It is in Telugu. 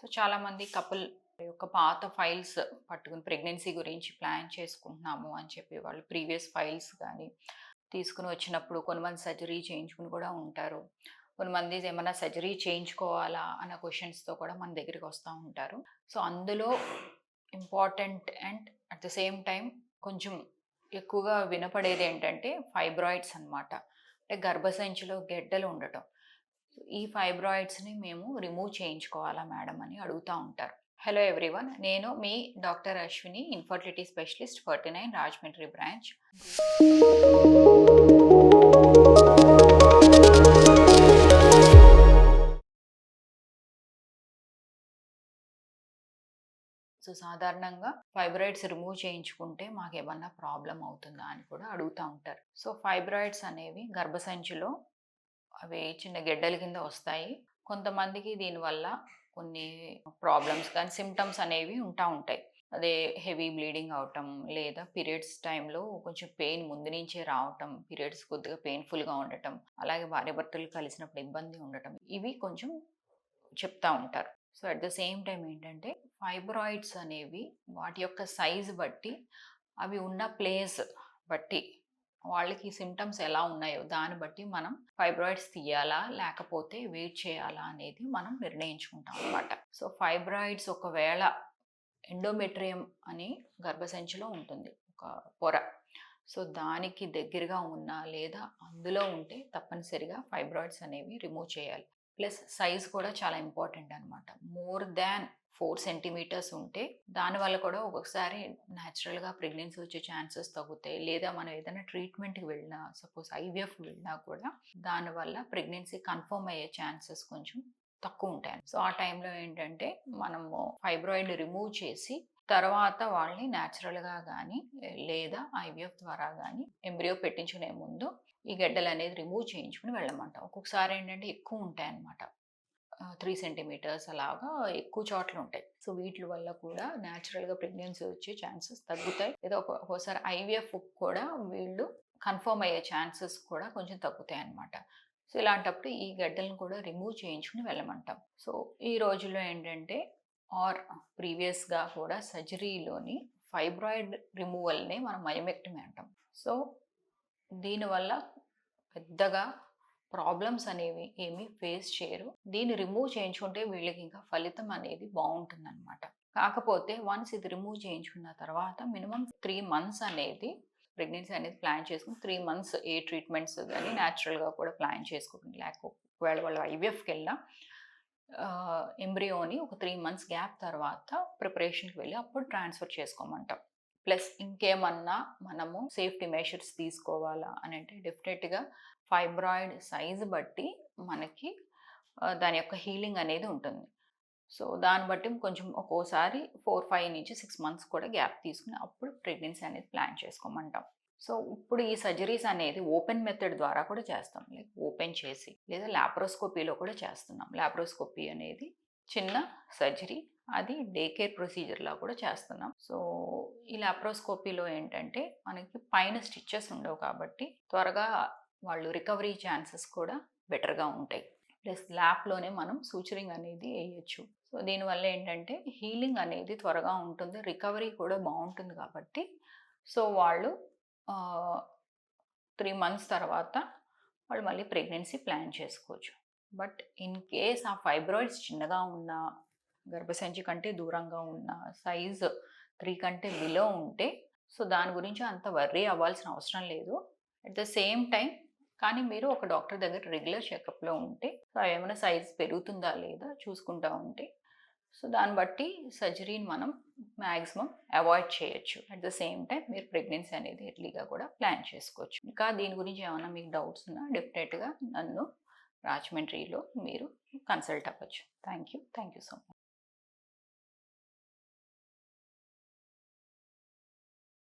సో చాలామంది కపుల్ యొక్క పాత ఫైల్స్ పట్టుకుని ప్రెగ్నెన్సీ గురించి ప్లాన్ చేసుకుంటున్నాము అని చెప్పి వాళ్ళు ప్రీవియస్ ఫైల్స్ కానీ తీసుకుని వచ్చినప్పుడు కొంతమంది సర్జరీ చేయించుకుని కూడా ఉంటారు. కొంతమంది ఏమన్నా సర్జరీ చేయించుకోవాలా అన్న క్వశ్చన్స్తో కూడా మన దగ్గరికి వస్తూ ఉంటారు. సో అందులో important and at the same time కొంచెం ఎక్కువగా వినపడేది ఏంటంటే ఫైబ్రాయిడ్స్ అన్నమాట. అంటే గర్భసంచిలో గెడ్డలు ఉండటం. ఈ ఫైబ్రాయిడ్స్ని మేము రిమూవ్ చేయించుకోవాలా మేడం అని అడుగుతూ ఉంటారు. హలో ఎవ్రీవన్, నేను మీ doctor Ashwini, infertility specialist, 49 Rajahmundry branch. So సాధారణంగా ఫైబ్రాయిడ్స్ రిమూవ్ చేయించుకుంటే మాకేమన్నా ప్రాబ్లం అవుతుందా అని కూడా అడుగుతూ ఉంటారు. సో ఫైబ్రాయిడ్స్ అనేవి గర్భసంచిలో అవి చిన్న గెడ్డల కింద వస్తాయి. కొంతమందికి దీనివల్ల కొన్ని ప్రాబ్లమ్స్ కానీ సిమ్టమ్స్ అనేవి ఉంటాయి. అదే హెవీ బ్లీడింగ్ అవటం, లేదా పీరియడ్స్ టైంలో కొంచెం పెయిన్ ముందు నుంచే రావటం, పీరియడ్స్ కొద్దిగా పెయిన్ఫుల్గా ఉండటం, అలాగే భార్యాభర్తలు కలిసినప్పుడు ఇబ్బంది ఉండటం, ఇవి కొంచెం చెప్తా ఉంటారు. So at the same time ఏంటంటే ఫైబ్రాయిడ్స్ అనేవి వాటి యొక్క సైజ్ బట్టి, అవి ఉన్న ప్లేస్ బట్టి, వాళ్ళకి సిమ్టమ్స్ ఎలా ఉన్నాయో దాన్ని బట్టి మనం ఫైబ్రాయిడ్స్ తీయాలా లేకపోతే వెయిట్ చేయాలా అనేది మనం నిర్ణయించుకుంటాం అన్నమాట. సో ఫైబ్రాయిడ్స్ ఒకవేళ ఎండోమెట్రియం అని గర్భసంచిలో ఉంటుంది ఒక పొర. సో దానికి దగ్గరగా ఉన్నా లేదా అందులో ఉంటే తప్పనిసరిగా ఫైబ్రాయిడ్స్ అనేవి రిమూవ్ చేయాలి. ప్లస్ సైజ్ కూడా చాలా ఇంపార్టెంట్ అనమాట. మోర్ దాన్ 4 సెంటీమీటర్స్ ఉంటే దానివల్ల కూడా ఒక్కొక్కసారి న్యాచురల్గా ప్రెగ్నెన్సీ వచ్చే ఛాన్సెస్ తగ్గుతాయి. లేదా మనం ఏదైనా ట్రీట్మెంట్కి వెళ్ళినా, సపోజ్ ఐవీఎఫ్ వెళ్ళినా కూడా దానివల్ల ప్రెగ్నెన్సీ కన్ఫర్మ్ అయ్యే ఛాన్సెస్ కొంచెం తక్కువ ఉంటాయి. సో ఆ టైంలో ఏంటంటే మనము ఫైబ్రాయిడ్ రిమూవ్ చేసి తర్వాత వాళ్ళని న్యాచురల్గా కానీ లేదా ఐవీఎఫ్ ద్వారా కానీ ఎంబ్రియో పెట్టించుకునే ముందు ఈ గడ్డలు అనేది రిమూవ్ చేయించుకుని వెళ్ళమంటాం. ఒక్కొక్కసారి ఏంటంటే ఎక్కువ ఉంటాయి అన్నమాట. 3 సెంటీమీటర్స్ అలాగా ఎక్కువ చోట్ల ఉంటాయి. సో వీటి వల్ల కూడా న్యాచురల్గా ప్రెగ్నెన్సీ వచ్చే ఛాన్సెస్ తగ్గుతాయి. లేదా ఒక్కోసారి ఐవీఎఫ్ కూడా వీళ్ళు కన్ఫర్మ్ అయ్యే ఛాన్సెస్ కూడా కొంచెం తగ్గుతాయి అన్నమాట. సో ఇలాంటప్పుడు ఈ గడ్డలను కూడా రిమూవ్ చేయించుకుని వెళ్ళమంటాం. సో ఈ రోజుల్లో ఏంటంటే ప్రీవియస్గా కూడా సర్జరీలోని ఫైబ్రాయిడ్ రిమూవల్ని మనం మయోమెక్టమీ అంటాం. సో దీనివల్ల పెద్దగా ప్రాబ్లమ్స్ అనేవి ఏమీ ఫేస్ చేయరు. దీన్ని రిమూవ్ చేయించుకుంటే వీళ్ళకి ఇంకా ఫలితం అనేది బాగుంటుందన్నమాట. కాకపోతే వన్స్ ఇది రిమూవ్ చేయించుకున్న తర్వాత మినిమం 3 మంత్స్ అనేది ప్రెగ్నెన్సీ అనేది ప్లాన్ చేసుకుని 3 మంత్స్ ఏ ట్రీట్మెంట్స్ కానీ న్యాచురల్గా కూడా ప్లాన్ చేసుకోకండి. ఒకవేళ వాళ్ళు ఐవీఎఫ్కి వెళ్ళినా ఎంబ్రియోని ఒక 3 మంత్స్ గ్యాప్ తర్వాత ప్రిపరేషన్కి వెళ్ళి అప్పుడు ట్రాన్స్ఫర్ చేసుకోమంటాం. ప్లస్ ఇంకేమన్నా మనము సేఫ్టీ మెషర్స్ తీసుకోవాలా అని అంటే డెఫినెట్గా ఫైబ్రాయిడ్ సైజ్ బట్టి మనకి దాని యొక్క హీలింగ్ అనేది ఉంటుంది. సో దాన్ని బట్టి కొంచెం ఒక్కోసారి 4-5 నుంచి 6 మంత్స్ కూడా గ్యాప్ తీసుకుని అప్పుడు ప్రెగ్నెన్సీ అనేది ప్లాన్ చేసుకోమంటాం. సో ఇప్పుడు ఈ సర్జరీస్ అనేది ఓపెన్ మెథడ్ ద్వారా కూడా చేస్తాం. లైక్ ఓపెన్ చేసి లేదా లాప్రోస్కోపీలో కూడా చేస్తున్నాం. లాప్రోస్కోపీ అనేది చిన్న సర్జరీ, అది డే కేర్ ప్రొసీజర్లా కూడా చేస్తున్నాం. సో ఈ లాప్రోస్కోపీలో ఏంటంటే మనకి పైన స్టిచ్చెస్ ఉండవు కాబట్టి త్వరగా వాళ్ళు రికవరీ ఛాన్సెస్ కూడా బెటర్గా ఉంటాయి. ప్లస్ ల్యాప్లోనే మనం సూచరింగ్ అనేది వేయచ్చు. సో దీనివల్ల ఏంటంటే హీలింగ్ అనేది త్వరగా ఉంటుంది, రికవరీ కూడా బాగుంటుంది కాబట్టి సో వాళ్ళు 3 మంత్స్ తర్వాత వాళ్ళు మళ్ళీ ప్రెగ్నెన్సీ ప్లాన్ చేసుకోవచ్చు. బట్ ఇన్ కేస్ ఆ ఫైబ్రాయిడ్స్ చిన్నగా ఉన్నా, గర్భసంచి కంటే దూరంగా ఉన్న, సైజ్ 3 కంటే బిలో ఉంటే సో దాని గురించి అంత వర్రీ అవ్వాల్సిన అవసరం లేదు. అట్ ద సేమ్ టైం కానీ మీరు ఒక డాక్టర్ దగ్గర రెగ్యులర్ చెకప్లో ఉంటే సో ఏమైనా సైజ్ పెరుగుతుందా లేదా చూసుకుంటూ ఉంటే సో దాన్ని బట్టి సర్జరీని మనం మ్యాక్సిమం అవాయిడ్ చేయొచ్చు. అట్ ద సేమ్ టైం మీరు ప్రెగ్నెన్సీ అనేది ఎర్లీగా కూడా ప్లాన్ చేసుకోవచ్చు. ఇంకా దీని గురించి ఏమైనా మీకు డౌట్స్ ఉన్నా డెఫినెట్గా నన్ను రాజమండ్రిలో మీరు కన్సల్ట్ అవ్వచ్చు. Thank you so much.